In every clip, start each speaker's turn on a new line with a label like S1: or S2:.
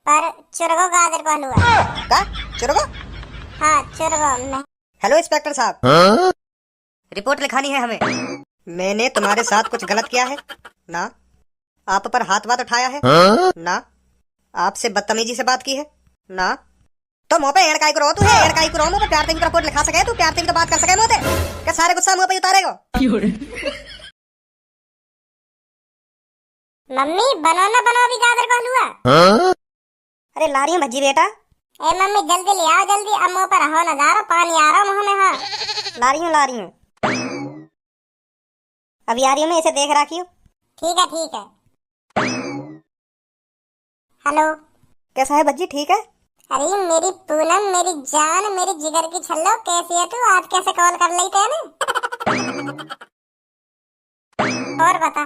S1: पर चुरगो गाजर का हलवा।
S2: का चुरगो?
S1: हाँ चुरगो में।
S2: हेलो इंस्पेक्टर साहब, रिपोर्ट लिखानी है हमें। मैंने तुम्हारे साथ कुछ गलत किया है ना? आप पर हाथ वाथ उठाया है ना? आपसे बदतमीजी से बात की है ना? तो मुंह पे एड़काई करो, तू है एड़काई करो, मुंह पे प्यार से भी रिपोर्ट लिखा सके, तू प्यार से भी तो बात कर सके मुंह पे। क्या सारे गुस्सा मुंह पे उतारेगा?
S1: मम्मी बनो ना बनो अभी गाजर का हलवा।
S2: अरे ला रही हूँ भज्जी बेटा।
S1: ए मम्मी जल्दी ले आओ जल्दी, अब मुंह पर रहो ना जा रहा, पानी आ रहा मुंह में। हाँ
S2: ला रही हूँ। अभी आ रही हूँ, मैं इसे देख रखी हूँ।
S1: ठीक है ठीक है। हेलो
S2: कैसा है भज्जी, ठीक है?
S1: अरे मेरी पूनम, मेरी जान, मेरी जिगर की छल्लो, कैसी है तू? आज कैसे कॉल कर ली तूने? और बता।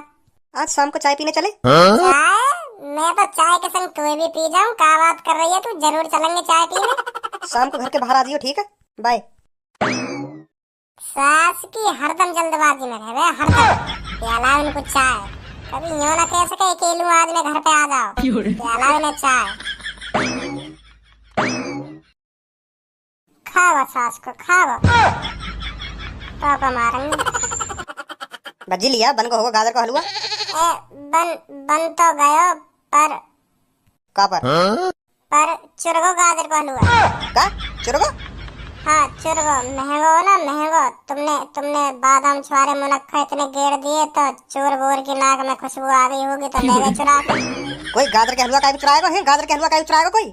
S2: आज शाम को चाय पीने चले?
S1: चाय? मैं तो चाय के संग तू भी पी जाऊं। क्या बात कर रही है तू? जरूर चलेंगे चाय पीने।
S2: शाम को घर के बाहर आ जाइयो, ठीक है? बाय।
S1: सास की हरदम जल्दबाजी में रहे, हरदम। प्याला उनको चाय, कभी यूं ना कह सके अकेलू आज में घर पे आ जाओ। प्याला उन्हें चाय। खाओ सास को खाओ, पापा मारेंगे।
S2: भज्जी लिया, बन को होगा गाजर का हलवा?
S1: बन तो गयो, पर
S2: का पर
S1: चुरगो गाजर का हलवा।
S2: का चुरगो?
S1: हाँ चुरगो, महंगो ना महंगो। तुमने बादाम छुआरे मुनक्खा इतने गेर दिए तो चोर बोर की नाक में खुशबू आ गई होगी तो ले गए चुरा के।
S2: कोई गाजर के हलवा का भी चुराएगा है? गाजर के हलवा का भी चुराएगा कोई?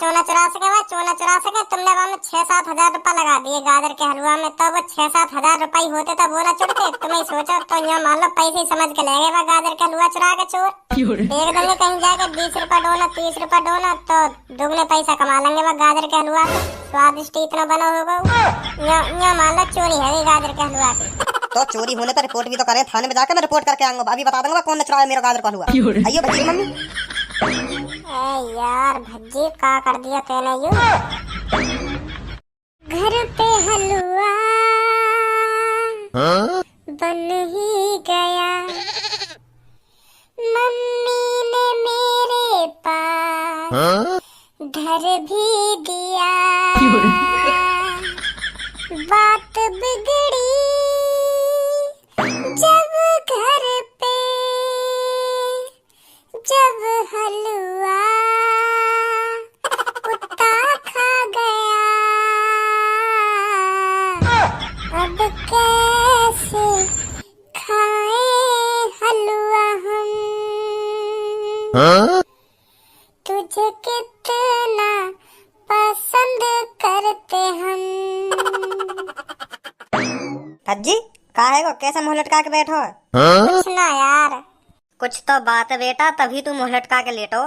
S1: चोना चुरा सके वह, चोना चुरा सके। तुमने वहाँ में 6-7 हजार रुपया लगा दिए गाजर के हलवा में, तो वो 6-7 हजार रुपये होते तो वो ना चुरते। तुम्हें सोचो तो यहाँ मान लो पैसे ही समझ के ले गए वह गाजर के हलवा चुरा के चोर। देख देंगे कहीं जाके 20 रुपया डोना 30 रुपया डोना, तो दुगने पैसा कमा लेंगे वह गाजर के हलवा से। स्वादिष्ट इतना बना होगा। यहाँ मान लो चोरी है गाजर के हलवा की।
S2: तो चोरी होने पर रिपोर्ट भी तो करें, थाने में जाकर मैं रिपोर्ट करके आऊंगा। अभी बता दूंगा कौन ने चुराया मेरा गाजर का हलवा। आइयो भज्जी मम्मी।
S1: यार भज्जी का कर दिया तूने यूं? घर पे हलवा बन ही गया, मम्मी ने मेरे पास धर भी दिया। बात बिगड़ी जब घर पे, जब हलवा कुत्ता खा गया। अब कैसे खाए हलवा हम, तुझे कितना पसंद करते हम।
S2: भज्जी कहा है वो, कैसे मुंह लटका के बैठो?
S1: कुछ ना यार।
S2: कुछ तो बात है बेटा, तभी तू मुंह लटका के लेटो।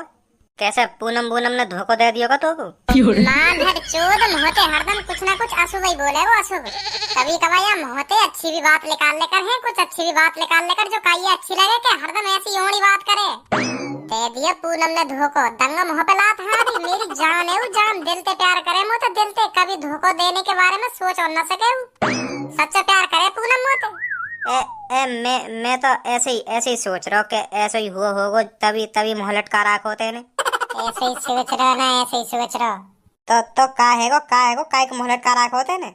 S2: कैसे पूनम ने धोखा दे दिया तो
S1: मां धर चोद मोहते हरदम कुछ ना कुछ अशुभ ही बोले वो अशुभ। कभी कभार या मोहते अच्छी भी बात निकाल लेकर है, कुछ अच्छी भी बात निकाल लेकर जो काई अच्छी लगे कि हरदम ऐसी योड़ी बात करे। दे दिया पूनम ने धोखो, दंगा मुंह पे लात है। अभी मेरी जान है वो जान, दिल ते प्यार करे मो तो दिल ते, कभी धोखो देने के बारे में सोच और न सके। सच्चा प्यार करे पूनम मोते।
S2: मैं तो ऐसे ही सोच रहा हूँ कि ऐसे ही हुआ होगा, तभी मुंह लटका रखो तेने।
S1: ऐसे ही सोच रहा ना, ऐसे ही सोच रहा।
S2: तो का है को काय के मुंह लटका रखो तेने?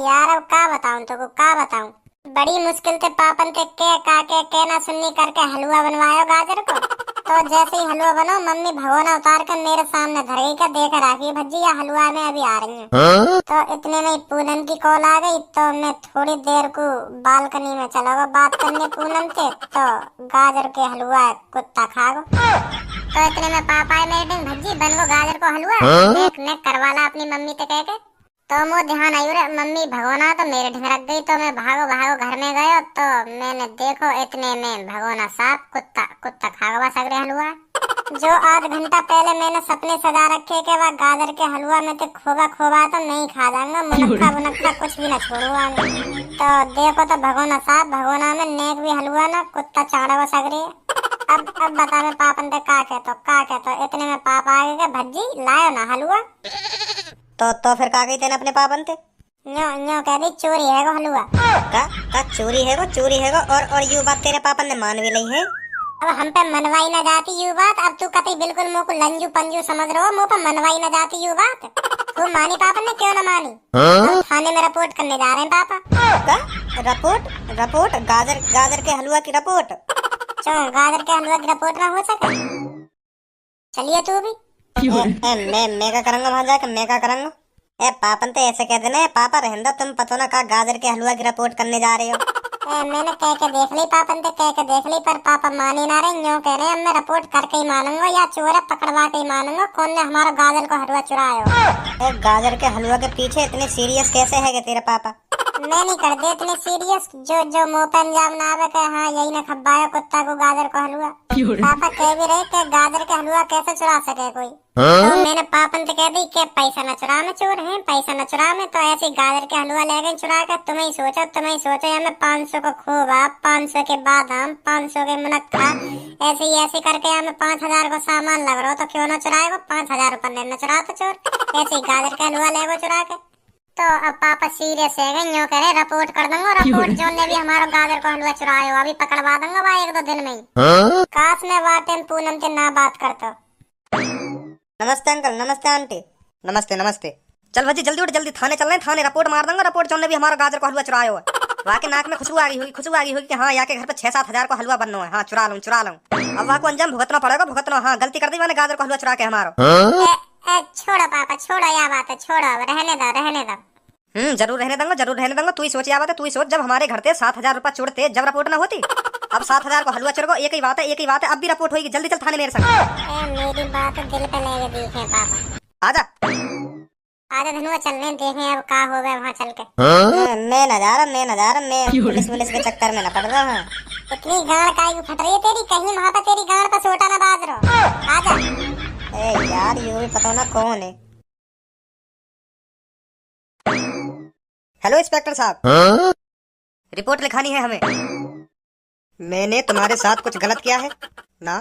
S1: यार अब का बताऊं तुमको, का बताऊं। बड़ी मुश्किल से पापन ते के ना सुननी करके हलवा बनवायो गाजर को। तो जैसे ही हलवा बनो, मम्मी भगोना उतार कर मेरे सामने धर गई का देख रखी भज्जी या हलवा में अभी आ रही है। तो इतने में पूनम की कॉल आ गई, तो मैं थोड़ी देर को बालकनी में चला गया बात करने पूनम से। तो गाजर के हलवा कुत्ता खा गो। तो इतने में पापा आए मेरे दिन, भज्जी बन गो गाजर को हलवा, देख ने करवाला अपनी मम्मी से कह के। तो मो ध्यान आई रे मम्मी भगोना तो मेरे ढंग रख गई। तो मैं भागो घर में गयो, तो मैंने देखो इतने में भगोना साफ कुत्ता खा गया सगरे हलवा। जो आध घंटा पहले मैंने सपने सजा रखे कि वह गाजर के हलवा में तो खोगा तो नहीं खा जाऊंगा, मुनक्खा कुछ भी न छोड़ूंगा। तो देखो तो भगोना साफ, भगोना में नेक भी हलवा ना कुत्ता चाड़ा सगरे। अब बता मैं पापन दे का कहतो। इतने में पापा आ गए, भज्जी लायो ना हलवा।
S2: तो फिर का गई तेने अपने पापन थे?
S1: न्यो कह दी चोरी है वो हलवा।
S2: का चोरी है वो और यू बात तेरे पापन ने मान भी ली है?
S1: अब हम पे मनवाई न जाती यू बात। अब तू कभी बिल्कुल मुँह को लंजू पंजू समझ रहे हो, मुँह पे मनवाई न जाती यू बात। तू मानी पापा ने, क्यों न मानी? हम थाने में रिपोर्ट करने जा रहे हैं पापा।
S2: रिपोर्ट? रिपोर्ट? गाजर के हलवा की रिपोर्ट?
S1: क्यों गाजर के हलवा की रिपोर्ट ना हो सके? चलिए तू भी।
S2: मैं क्या करूंगा वहां जाकर, मैं क्या करूंगा? ए पापन तो ऐसे कह देना, पापा रहने दो, तुम पता ना कहा गाजर के हलवा की रिपोर्ट करने जा रहे हो।
S1: मैंने कह के देख ली पापन से, कह के देख ली, पर पापा मान ही ना रहे। यूं कह रहे हैं मैं रिपोर्ट करके ही मानूंगा, या चोर है पकड़वा के ही मानूंगा कौन ने हमारा गाजर का हलवा चुराया।
S2: गाजर के हलवा के पीछे इतने सीरियस कैसे है तेरे पापा?
S1: मैं नहीं कर दे इतने सीरियस, जो मुंह पे अंजाम ना आवे के हाँ यही ना खब्बाया कुत्ता को गाजर का हलवा। पापा कह भी रहे कि गाजर का हलवा कैसे चुरा सके कोई। तो मैंने पापन से कह दी कि पैसा न चुरा में चोर है, पैसा न चुरा में, तो ऐसे गाजर के हलवा ले गए चुरा कर। तुम्हें ही सोचो या मैं 500 को खोबा, 500 के बादाम, 500 के मुनक्का, ऐसे करके हमें 5000 को सामान लग रहा हो, तो क्यों न चुराएगा? 5000 रुपये न चुरा तो चोर ऐसे गाजर का हलवा ले चुरा के। तो अब पापा सीरियस है गए, यूं करे रिपोर्ट कर दूंगा। रिपोर्ट जो ने भी हमारा गाजर का हलवा चुराया हो अभी पकड़वा दूंगा भाई 1-2 दिन में ही। काश मैं वाटे पूनम से ना बात करता।
S2: नमस्ते अंकल, नमस्ते आंटी। नमस्ते नमस्ते। चल भजी जल्दी उठ, जल्दी थाने चल रहे हैं, थाने रिपोर्ट मार दूंगा। रिपोर्ट जो ने भी हमारा गाजर का हलवा चुराया हो। वहाँ के नाक में खुशबू आ गई होगी कि हाँ यहाँ के घर पे 6-7 हजार का हलवा बनना है। हाँ चुरा लूं। अब वहाँ को अंजाम भुगतना पड़ेगा। हाँ गलती कर दी मैंने गाजर का हलवा चुरा के हमारा।
S1: छोड़ो पापा छोड़ो, या बात है छोड़ो, रहने दो।
S2: जरूर रहने दूंगा। तू ही सोच, या बात है तू ही सोच, जब हमारे घर से 7,000 रुपया चुड़ते जब रिपोर्ट ना होती, अब 7,000 को हलवा चुर गो। एक ही बात है, अब भी रिपोर्ट होगी। जल्दी चल थाने मेरे संग।
S1: मेरी बात दिल पे लेके देखे पापा।
S2: आजा
S1: धनुआ चलने देखे अब का हो गया वहाँ चल के।
S2: मैं न जा रहा, मैं पुलिस के चक्कर में न पड़ रहा हूँ।
S1: इतनी गाड़ काई फट रही है तेरी, कहीं वहाँ पे तेरी गाड़ पर सोटा ना बाज रहो। आजा।
S2: ए यार यूं भी पता ना कौन है। हेलो इंस्पेक्टर साहब, रिपोर्ट लिखानी है हमें। मैंने तुम्हारे साथ कुछ गलत किया है ना?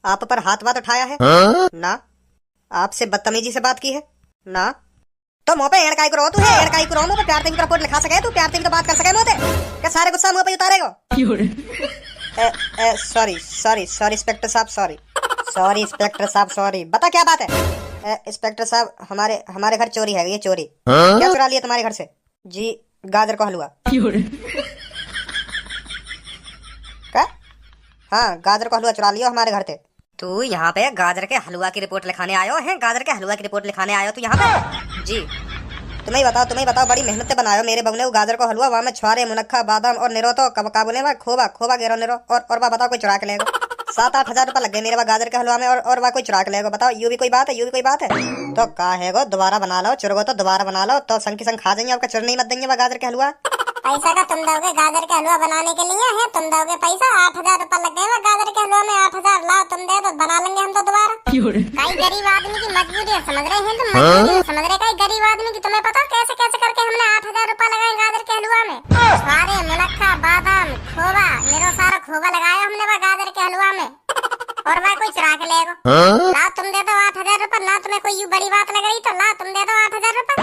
S2: आप पर हाथ उठाया है ना? आपसे बदतमीजी से बात की है ना? तो मुंह पे एड़काई करो तू है, एड़काई करो मुंह पे। प्यार से भी रिपोर्ट लिखा सके तू, प्यार से भी तो बात कर सके मुंह पे। क्या सारे गुस्सा मुंह पे उतारेगा? सॉरी इंस्पेक्टर साहब, सॉरी। बता क्या बात है? इंस्पेक्टर साहब हमारे घर चोरी है, ये चोरी। क्या चुरा लिया तुम्हारे घर से? जी गाजर का हलवा। क्या? हाँ गाजर का हलवा चुरा लिया हमारे घर से। तू यहाँ पे गाजर के हलवा की रिपोर्ट लिखाने आयो है? गाजर के हलवा की रिपोर्ट लिखाने आयो तू यहाँ पे? जी तुम्हें ही बताओ बड़ी मेहनत से बनायो मेरे बगने वो गाजर का हलवा। वहाँ में छुआरे मुनक्खा बादाम और निरो तो काबुले में खोबा गेरो निरो और वह बताओ कोई चुरा के लेगा। 7-8 हजार रुपया लग गए मेरे वहाँ गाजर के हलवा में, और वह कोई चुरा के लेगा। बताओ यू भी कोई बात है? तो का है गो दोबारा बना लो, चुरगो तो दोबारा बना लो, तो संग की संग खा जाएंगे। आपका चुरने ही मत देंगे वह गाजर के हलवा।
S1: पैसा का तुम दोगे गाजर के हलवा बनाने के लिए है? तुम दोगे पैसा? 8,000 रुपया लग गए गाजर के हलवा में। 8,000 लाओ तुम दे दो, बना लेंगे हम तो दोबारा। कई गरीब आदमी की मजबूरी है, समझ रहे हैं तुम? मजबूरी समझ रहे कई गरीब आदमी की। तुम्हें पता कैसे करके हमने 8,000 रुपया लगाए गाजर के हलवा में? सारे मुनक्का बादाम खोबा निरो सारा खोबा लगाया हमने वह गाजर के हलवा में, और वह कोई चुरा के लेगा। ला तुम दे दो 8,000 रुपया। ना तुम्हें कोई यू बड़ी बात लग रही तो ला तुम दे दो 8,000 रुपया।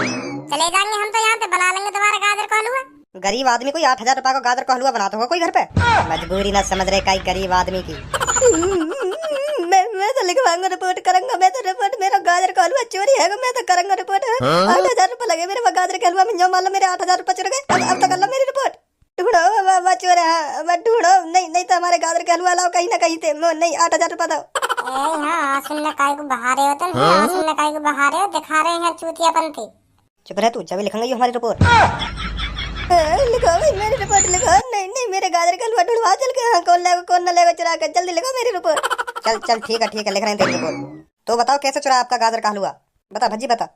S1: चले जाएंगे हम तो यहाँ पे, बना लेंगे दोबारा गाजर का हलवा।
S2: गरीब आदमी कोई 8,000 रुपया का गाजर का हलवा बनाता होगा कोई घर पे? मजबूरी ना समझ रहे कई गरीब आदमी की। मैं तो लिखवाऊंगा, रिपोर्ट करूंगा मैं तो। रिपोर्ट मेरा गाजर का हलवा चोरी है, मैं तो करूंगा रिपोर्ट। 8,000 रुपया लगे मेरे गाजर के हलवा में, जो मान लो मेरे 8,000 रुपया चुर गए। अब तो कर लो मेरी रिपोर्ट। ढूंढो चोर है, ढूंढो। नहीं तो हमारे गाजर के हलवा लाओ कहीं ना कहीं थे। नहीं 8,000 रुपया दो।
S1: सुनने काय को बहारे हो तुम, सुनने काय को बहारे हो, दिखा रहे हैं चूतियापंथी।
S2: चुप रह तू, जब लिखेंगे हमारी रिपोर्ट। लिखो मेरी रिपोर्ट लिखो। नहीं मेरे गाजर का हलवा ढूंढवा चल के। हाँ कौन ना लेगा चुरा कर, जल्दी लिखो मेरी रिपोर्ट। चल ठीक है लिख रहे हैं तेरी रिपोर्ट। तो बताओ कैसे चुरा आपका गाजर का हलवा? बता भज्जी बता।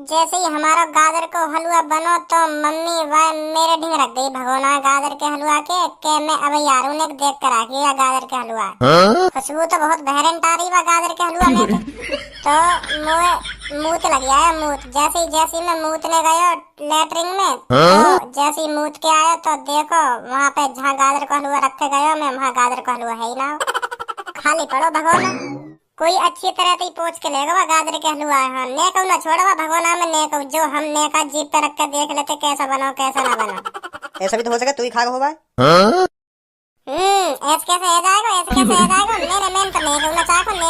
S1: जैसे ही हमारा गाजर को हलवा बनो तो मम्मी वह मेरे ढींग रख गई भगोना गाजर के हलवा के मैं अब यारों ने देख कर आके गाजर के हलवा। खुशबू तो बहुत बहरन आ रही गाजर के हलवा में। तो मूत लग गया है मूत। जैसे मैं मूतने गया लेटरिंग में, तो जैसे ही मूत के आया तो देखो वहाँ पे जहाँ गाजर का हलवा रखे गया मैं, वहाँ गाजर का हलवा है ही ना, खाली पड़ो भगोना। कोई अच्छी तरह से पोंछ के लेगा गाजर के हलवा है। नेक ना छोड़वा भगवाना में, नेक जो हम नेका जीप पे रख के देख लेते कैसा बनो कैसा ना बनो।
S2: ऐसा भी तो हो सके तू ही खा हो भाई।
S1: ऐसे कैसे है जाएगा, ऐसे कैसे है जाएगा। मैं तो नहीं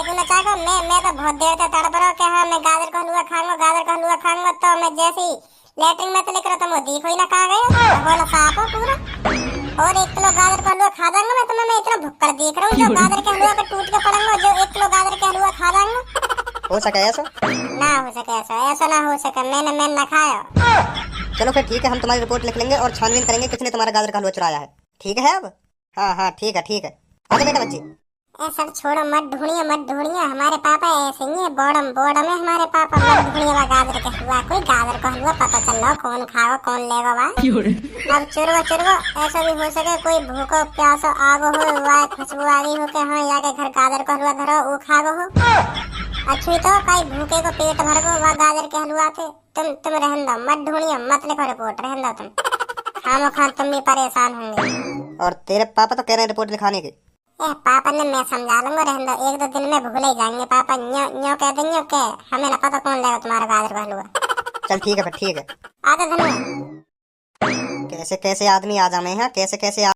S1: कहना चाहूँ, मैं तो बहुत देर तक तड़प रहा हूँ कि हाँ मैं गाजर का हलवा खाऊंगा, गाजर का हलवा खाऊंगा। तो मैं जैसे ही लेटरिन में तो लिख रहा था, वो देखो ही ना कहाँ गए, बोला साफ हो पूरा। और 1 किलो गाजर का हलवा खा जाऊंगा मैं, तो मैं इतना भुक्कड़ देख रहा हूँ, जो गाजर के हलवा पे टूट के पड़ूंगा, जो 1 किलो गाजर के हलवा खा जाऊंगा।
S2: हो सके ऐसा?
S1: ना हो सके ऐसा ना हो सके। मैंने ना खाया।
S2: चलो फिर ठीक है, हम तुम्हारी रिपोर्ट लिख लेंगे और छानबीन करेंगे किसने तुम्हारा गाजर का हलवा चुराया है। ठीक है अब? हाँ हाँ ठीक है ठीक है। आजा बेटा बच्ची।
S1: ए सब छोड़ो, मत ढूंढिए। हमारे पापा ऐसे ही है, बॉडम है हमारे पापा। मत ढूंढिए गाजर का हलवा, कोई गाजर का हलवा पता चल रहा कौन खाओ कौन लेगा वहाँ। अब चुरगो ऐसा भी हो सके कोई भूखो प्यासो आगो हो, वह खुशबू आ रही हो के हाँ यहाँ के घर गाजर का हलवा धरो वो खागो हो। अच्छी तो कई भूखे को पेट भर गो वह गाजर के हलवा थे। तुम रहन दो, मत ढूंढिए, मत लिखो रिपोर्ट, रहन दो तुम। खामो तुम भी परेशान होंगे।
S2: और तेरे पापा तो कह रहे हैं रिपोर्ट लिखाने की।
S1: पापा ने मैं समझा लूंगा, रहने दो, 1-2 दिन में भूल ही जाएंगे पापा। न्यो कह देंगे के हमें ना पता कौन लेगा तुम्हारा गाजर का हलवा।
S2: चल ठीक है फिर ठीक है।
S1: आजा धन्यवाद।
S2: कैसे कैसे आदमी आ जामे हैं, कैसे कैसे